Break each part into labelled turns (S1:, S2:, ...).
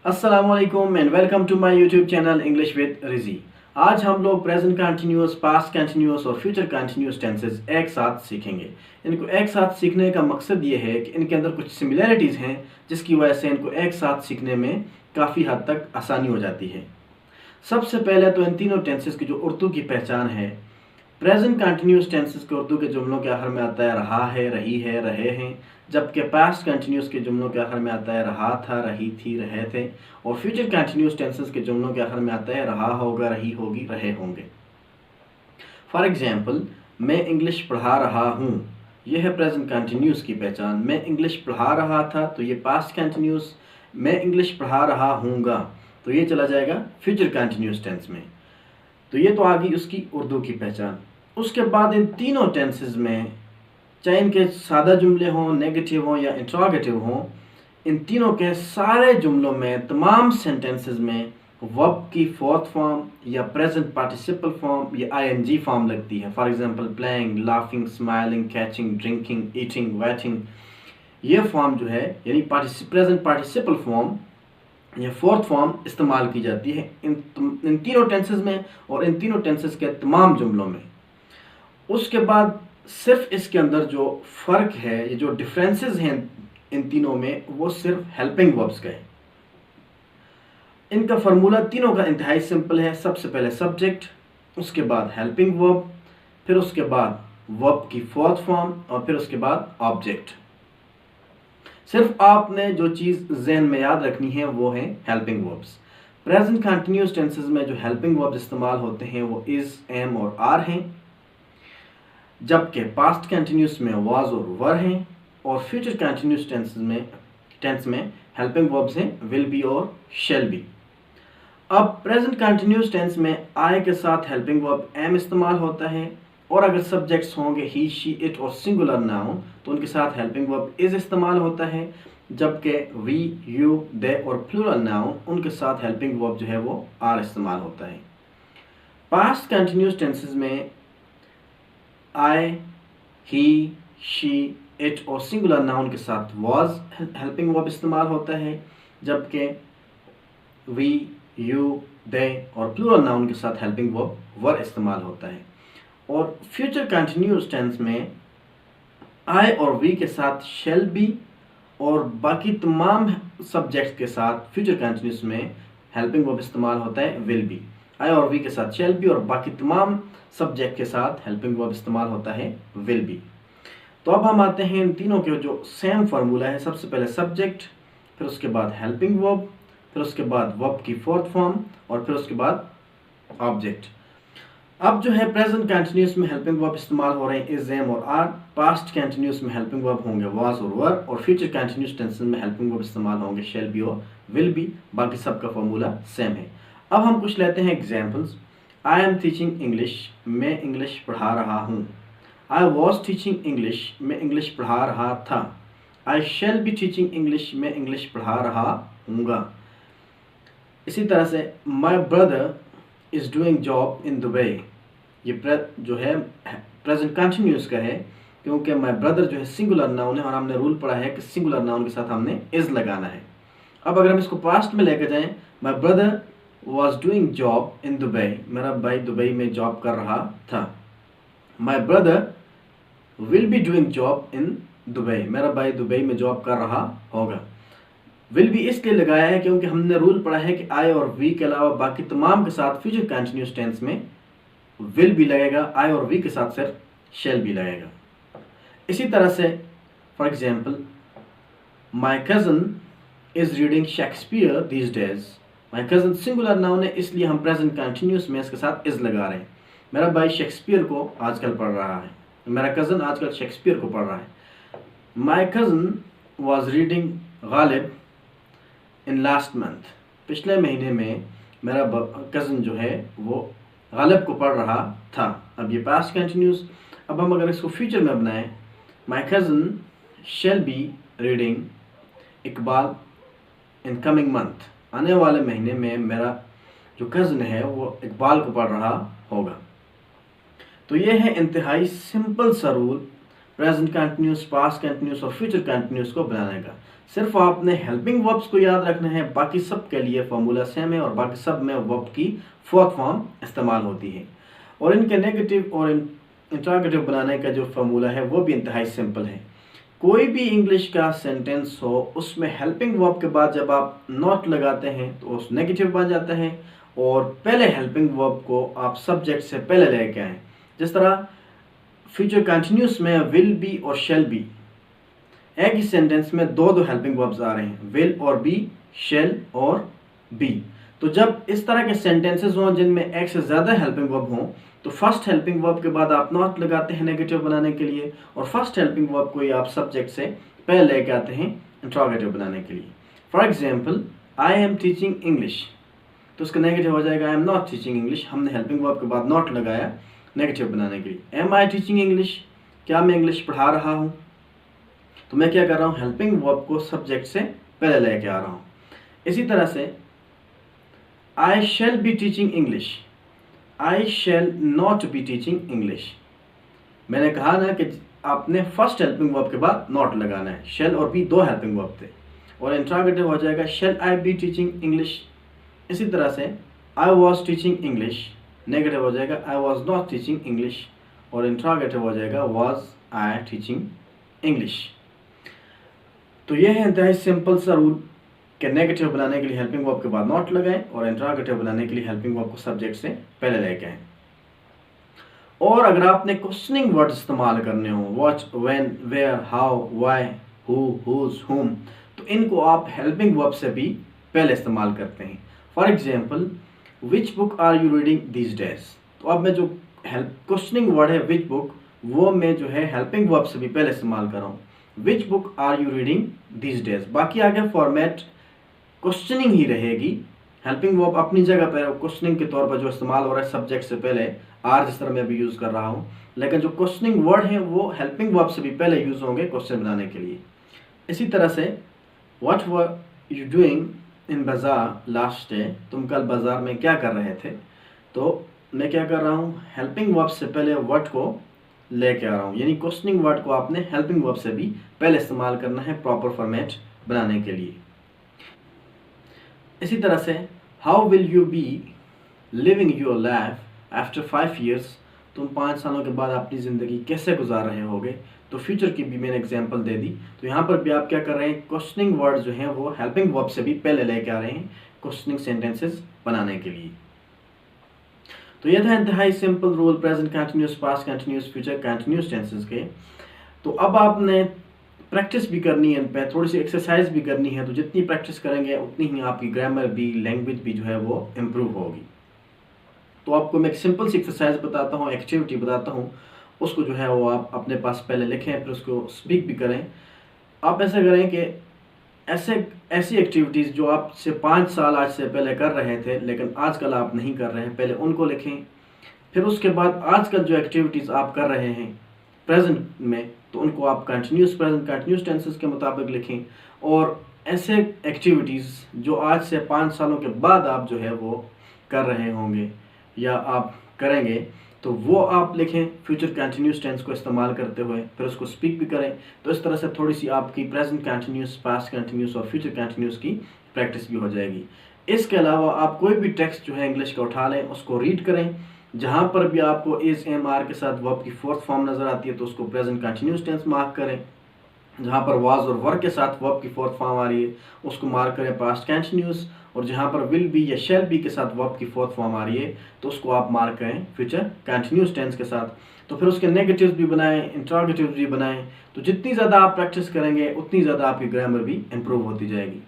S1: अस्सलामुअलैकुम and welcome to my YouTube channel English with Riji. आज हम लोग प्रेजेंट कंटिन्यूअस, पास्ट कंटिन्यूअस और फ्यूचर कंटिन्यूअस टेंसेस एक साथ सीखेंगे। इनको एक साथ सीखने का मकसद ये है कि इनके अंदर कुछ सिमिलैरिटीज़ हैं जिसकी वजह से इनको एक साथ सीखने में काफ़ी हद तक आसानी हो जाती है। सबसे पहले तो इन तीनों टेंसेस की जो उर्दू की पहचान है, प्रेजेंट कंटिन्यूस टेंसेस के उर्दू के जुमलों के आखिर में आता है रहा है, रही है, रहे हैं, जबकि पास्ट कंटिन्यूस के जुमलों के आखिर में आता है रहा था, रही थी, रहे थे। और फ्यूचर कंटिन्यूस टेंसेस के जुमलों के आखिर में आता है रहा होगा, रही होगी, रहे होंगे। फॉर एग्जाम्पल, मैं इंग्लिश पढ़ा रहा हूँ, यह है प्रेजेंट कंटिन्यूस की पहचान। मैं इंग्लिश पढ़ा रहा था तो ये पास्ट कंटिन्यूस, मैं इंग्लिश पढ़ा रहा हूँगा तो ये चला जाएगा फ्यूचर कंटिन्यूस टेंस में। तो ये तो आ गई उसकी उर्दू की पहचान। उसके बाद इन तीनों टेंसेस में, चाहे इनके सादा जुमले हों, नेगेटिव हों या इंट्रोगेटिव हों, इन तीनों के सारे जुमलों में, तमाम सेंटेंसेस में वर्ब की फोर्थ फॉर्म या प्रेजेंट पार्टिसिपल फॉर्म या आईएनजी फॉर्म लगती है। For example, playing, laughing, smiling, catching, drinking, eating, waiting, ये फॉर्म जो है यानी प्रेजेंट पार्टिसिपल फॉर्म या फोर्थ फॉर्म इस्तेमाल की जाती है इन तीनों टेंसेस में और इन तीनों टेंसेस के तमाम जुमलों में। उसके बाद सिर्फ इसके अंदर जो फ़र्क है, ये जो डिफरेंसेस हैं इन तीनों में, वो सिर्फ हेल्पिंग वर्ब्स का है। इनका फार्मूला तीनों का इंतहाई सिंपल है। सबसे पहले सब्जेक्ट, उसके बाद हेल्पिंग वर्ब, फिर उसके बाद वर्ब की फोर्थ फॉर्म और फिर उसके बाद ऑब्जेक्ट। सिर्फ आपने जो चीज़ जहन में याद रखनी है वो है helping verbs. Present continuous tenses में जो हेल्पिंग वर्ब्स इस्तेमाल होते हैं वो इज़, एम और आर हैं, जबकि पास्ट कंटिन्यूस में वाज और वर हैं, और फ्यूचर कंटिन्यूस टेंस में हेल्पिंग वर्ब्स हैं विल बी और शेल बी। अब प्रेजेंट कंटिन्यूस टेंस में आई के साथ हेल्पिंग वर्ब एम इस्तेमाल होता है, और अगर सब्जेक्ट्स होंगे ही, शी, इट और सिंगुलर नाउन तो उनके साथ हेल्पिंग वर्ब इज इस्तेमाल होता है, जबकि वी, यू, दे और प्लूरल नाउन उनके साथ हेल्पिंग वर्ब जो है वो आर इस्तेमाल होता है। पास्ट कंटिन्यूस टेंसेस में आई, ही, शी, इट और सिंगुलर नाउन के साथ वाज हेल्पिंग वर्ब इस्तेमाल होता है, जबकि वी, यू, दे और प्लूरल नाउन के साथ हेल्पिंग वर्ब वर इस्तेमाल होता है। और फ्यूचर कंटिन्यूस टेंस में आई और वी के साथ शेल बी और बाकी तमाम सब्जेक्ट्स के साथ फ्यूचर कंटिन्यूस में हेल्पिंग वर्ब इस्तेमाल होता है विल बी। आई और वी के साथ शेल बी और बाकी तमाम सब्जेक्ट के साथ हेल्पिंग वर्ब इस्तेमाल होता है विल बी। तो अब हम आते हैं इन तीनों के जो सेम फार्मूला है। सबसे पहले सब्जेक्ट, फिर उसके बाद हेल्पिंग वर्ब, फिर उसके बाद वर्ब की फोर्थ फॉर्म और फिर उसके बाद ऑब्जेक्ट। अब जो है प्रेजेंट कंटिन्यूस में हेल्पिंग वर्ब इस्तेमाल हो रहे हैं इज, एम और आर, पास्ट कंटिन्यूस में हेल्पिंग वर्ब होंगे वाज और वर, और फ्यूचर कंटिन्यूस टेंस में हेल्पिंग वर्ब इस्तेमाल होंगे शेल बी और विल बी। बाकी सबका फार्मूला सेम है। अब हम कुछ लेते हैं examples. I am teaching English, मैं इंग्लिश पढ़ा रहा हूँ। आई वॉज टीचिंग इंग्लिश, मैं इंग्लिश पढ़ा रहा था। I shall be teaching English, मैं इंग्लिश पढ़ा रहा हूँगा। इसी तरह से my brother is doing job in Dubai, ये जो है प्रेजेंट कंटिन्यूस का है, क्योंकि माई ब्रदर जो है सिंगुलर नाउन है और हमने रूल पढ़ा है कि सिंगुलर नाउन के साथ हमने इज लगाना है। अब अगर हम इसको पास्ट में लेकर जाएं, my brother was doing job in Dubai, मेरा भाई दुबई में जॉब कर रहा था। My brother will be doing job in Dubai, मेरा भाई दुबई में जॉब कर रहा होगा। विल बी इसलिए लगाया है क्योंकि हमने रूल पढ़ा है कि आई और वी के अलावा बाकी तमाम के साथ फ्यूचर कंटिन्यूस टेंस में विल भी लगेगा, आई और वी के साथ सिर्फ शेल भी लगेगा। इसी तरह से for example, my cousin is reading Shakespeare these days, my cousin singular noun है इसलिए हम प्रेजेंट कंटिन्यूस में इसके साथ इज लगा रहे हैं। मेरा भाई शेक्सपियर को आजकल पढ़ रहा है, मेरा कज़न आजकल शेक्सपियर को पढ़ रहा है। My cousin was reading Ghalib in last month, पिछले महीने में मेरा कज़न जो है वो गालिब को पढ़ रहा था। अब ये पास्ट कंटिन्यूस। अब हम अगर इसको फ्यूचर में बनाएं, my cousin shall be reading Iqbal in coming month, आने वाले महीने में मेरा जो कज़न है वो इकबाल को पढ़ रहा होगा। तो ये है इंतहाई सिंपल सा rule present continuous, past continuous और फ्यूचर कंटिन्यूस को बनाने का। सिर्फ आपने हेल्पिंग वर्ब्स को याद रखना है, बाकी सब के लिए फॉर्मूला सेम है और बाकी सब में वर्ब की फोर्थ फॉर्म इस्तेमाल होती है। और इनके नेगेटिव और इंट्रोगेटिव बनाने का जो फार्मूला है वो भी इंतहाई सिंपल है। कोई भी इंग्लिश का सेंटेंस हो उसमें हेल्पिंग वर्ब के बाद जब आप नॉट लगाते हैं तो उस नेगेटिव बन जाता है, और पहले हेल्पिंग वर्ब को आप सब्जेक्ट से पहले लेके आएँ। जिस तरह फ्यूचर कंटिन्यूस में विल बी और शेल बी, एक ही सेंटेंस में दो हेल्पिंग वर्ब्स आ रहे हैं, विल और बी, शेल और बी। तो जब इस तरह के सेंटेंसेस हों जिनमें एक से ज़्यादा हेल्पिंग वर्ब हों तो फर्स्ट हेल्पिंग वर्ब के बाद आप नॉट लगाते हैं नेगेटिव बनाने के लिए, और फर्स्ट हेल्पिंग वर्ब को ही आप सब्जेक्ट से पहले लेके आते हैं इंट्रोगेटिव बनाने के लिए। For example, I am teaching English, तो उसका नेगेटिव हो जाएगा I am not teaching English. हमने हेल्पिंग वर्ब के बाद नॉट लगाया नेगेटिव बनाने के लिए। एम आई टीचिंग इंग्लिश, क्या मैं इंग्लिश पढ़ा रहा हूँ, तो मैं क्या कर रहा हूँ, हेल्पिंग वर्ब को सब्जेक्ट से पहले लेके आ रहा हूँ। इसी तरह से I shall be teaching English, I shall not be teaching English. मैंने कहा ना कि आपने फर्स्ट हेल्पिंग वर्ब के बाद नॉट लगाना है। शैल और बी दो हेल्पिंग वर्ब थे, और इंट्रोगेटिव हो जाएगा शैल आई बी टीचिंग इंग्लिश। इसी तरह से I was teaching English, negative हो जाएगा I was not teaching English, और इंट्रोगेटिव हो जाएगा वॉज आई टीचिंग इंग्लिश। तो यह है इंतहाई सिंपल सा रूल कि नेगेटिव बनाने के लिए हेल्पिंग वर्ब के बाद नॉट लगाएं, और इंट्रोगेटिव बनाने के लिए हेल्पिंग वर्ब को सब्जेक्ट से पहले लेके आएं। और अगर आपने क्वेश्चनिंग वर्ड इस्तेमाल करने हो, what, when, where, how, why, who, whose, whom, तो इनको आप हेल्पिंग वर्ब से भी पहले इस्तेमाल करते हैं। For example, which book are you reading these days, तो अब मैं जो क्वेश्चनिंग वर्ड है विच बुक, वो मैं जो है हेल्पिंग वर्ब से भी पहले इस्तेमाल कर रहा हूँ। Which book are you reading these days, बाकी आगे फॉर्मेट क्वेश्चनिंग ही रहेगी। हेल्पिंग वर्ब अपनी जगह पर क्वेश्चनिंग के तौर पर जो इस्तेमाल हो रहा है सब्जेक्ट से पहले, आर जिस तरह मैं अभी यूज़ कर रहा हूँ, लेकिन जो क्वेश्चनिंग वर्ड है वो हेल्पिंग वर्ब से भी पहले यूज़ होंगे क्वेश्चन बनाने के लिए। इसी तरह से what were you doing in बाज़ार लास्ट डे, तुम कल बाज़ार में क्या कर रहे थे, तो मैं क्या कर रहा हूँ, हेल्पिंग वर्ब से पहले वर्ड को लेके आ रहा हूँ। यानी क्वेश्चनिंग वर्ड को आपने हेल्पिंग वर्ब से भी पहले इस्तेमाल करना है प्रॉपर फॉर्मेट बनाने के लिए। इसी तरह से how will you B living your life after 5 years, तुम 5 सालों के बाद अपनी ज़िंदगी कैसे गुजार रहे होगे, तो फ्यूचर की भी मैंने एग्जांपल दे दी। तो यहाँ पर भी आप क्या कर रहे हैं, क्वेश्चनिंग वर्ड जो हैं वो हेल्पिंग वर्ब से भी पहले लेके आ रहे हैं क्वेश्चनिंग सेंटेंसेस बनाने के लिए। तो यह था इंतहाई simple rule present continuous, past continuous, future continuous tenses के। तो अब आपने प्रैक्टिस भी करनी है, इन पर थोड़ी सी एक्सरसाइज भी करनी है। तो जितनी प्रैक्टिस करेंगे उतनी ही आपकी ग्रामर भी, लैंग्वेज भी जो है वो इम्प्रूव होगी। तो आपको मैं एक सिंपल सी एक्सरसाइज बताता हूँ, एक्टिविटी बताता हूँ, उसको जो है वो आप अपने पास पहले लिखें, फिर उसको स्पीक भी करें। आप ऐसा करें कि ऐसी एक्टिविटीज़ जो आप से 5 साल आज से पहले कर रहे थे लेकिन आजकल आप नहीं कर रहे हैं, पहले उनको लिखें। फिर उसके बाद आजकल जो एक्टिविटीज़ आप कर रहे हैं प्रेजेंट में, तो उनको आप कंटिन्यूस, प्रेजेंट कंटिन्यूस टेंसेस के मुताबिक लिखें। और ऐसे एक्टिविटीज़ जो आज से 5 सालों के बाद आप जो है वो कर रहे होंगे या आप करेंगे, तो वो आप लिखें फ्यूचर कंटिन्यूस टेंस को इस्तेमाल करते हुए, फिर उसको स्पीक भी करें। तो इस तरह से थोड़ी सी आपकी प्रेजेंट कंटिन्यूस, पास्ट कंटिन्यूस और फ्यूचर कंटिन्यूस की प्रैक्टिस भी हो जाएगी। इसके अलावा आप कोई भी टेक्स्ट जो है इंग्लिश का उठा लें, उसको रीड करें। जहाँ पर भी आपको इज, एम, आर के साथ वर्ब की फोर्थ फॉर्म नज़र आती है तो उसको प्रेजेंट कंटिन्यूस टेंस मार्क करें। जहाँ पर वाज और वर के साथ वर्ब की फोर्थ फॉर्म आ रही है उसको मार्क करें पास्ट कंटिन्यूस, और जहाँ पर विल बी या शैल बी के साथ वर्ब की फोर्थ फॉर्म आ रही है तो उसको आप मार्क करें फ्यूचर कंटिन्यूस टेंस के साथ। तो फिर उसके नेगेटिव्स भी बनाएं, इंट्रोगेटिव्स भी बनाएं। तो जितनी ज़्यादा आप प्रैक्टिस करेंगे उतनी ज़्यादा आपकी ग्रामर भी इम्प्रूव होती जाएगी।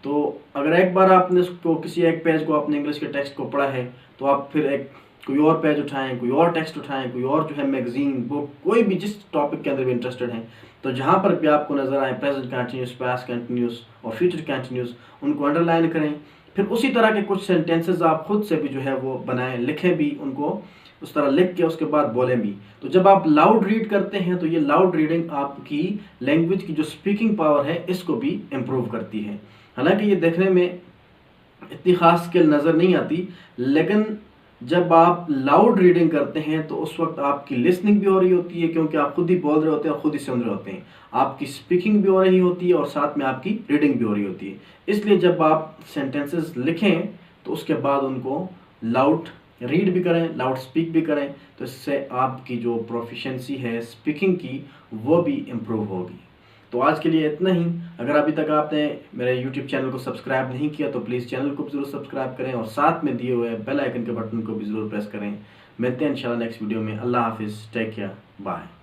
S1: तो अगर एक बार आपने उसको, किसी एक पेज को, आपने इंग्लिश के टेक्स्ट को पढ़ा है, तो आप फिर कोई और पेज उठाएं, कोई और टेक्स्ट उठाएं, कोई और जो है मैगजीन, बुक, कोई भी जिस टॉपिक के अंदर भी इंटरेस्टेड हैं, तो जहाँ पर भी आपको नज़र आए प्रेजेंट कंटिन्यूस, पास्ट कंटिन्यूस और फ्यूचर कंटिन्यूस, उनको अंडरलाइन करें। फिर उसी तरह के कुछ सेंटेंसेस आप खुद से भी जो है वो बनाएं, लिखें भी उनको, उस तरह लिख के उसके बाद बोलें भी। तो जब आप लाउड रीड करते हैं तो ये लाउड रीडिंग आपकी लैंग्वेज की जो स्पीकिंग पावर है इसको भी इम्प्रूव करती है। हालांकि ये देखने में इतनी ख़ास स्किल नज़र नहीं आती, लेकिन जब आप लाउड रीडिंग करते हैं तो उस वक्त आपकी लिसनिंग भी हो रही होती है, क्योंकि आप खुद ही बोल रहे होते हैं और खुद ही सुन रहे होते हैं। आपकी स्पीकिंग भी हो रही होती है और साथ में आपकी रीडिंग भी हो रही होती है। इसलिए जब आप सेंटेंसेस लिखें तो उसके बाद उनको लाउड रीड भी करें, लाउड स्पीक भी करें, तो इससे आपकी जो प्रोफिशिएंसी है स्पीकिंग की वो भी इम्प्रूव होगी। तो आज के लिए इतना ही। अगर अभी तक आपने मेरे यूट्यूब चैनल को सब्सक्राइब नहीं किया तो प्लीज़ चैनल को ज़रूर सब्सक्राइब करें और साथ में दिए हुए बेल आइकन के बटन को भी ज़रूर प्रेस करें। मिलते हैं इंशाल्लाह नेक्स्ट वीडियो में। अल्लाह हाफिज़, टेक केयर, बाय।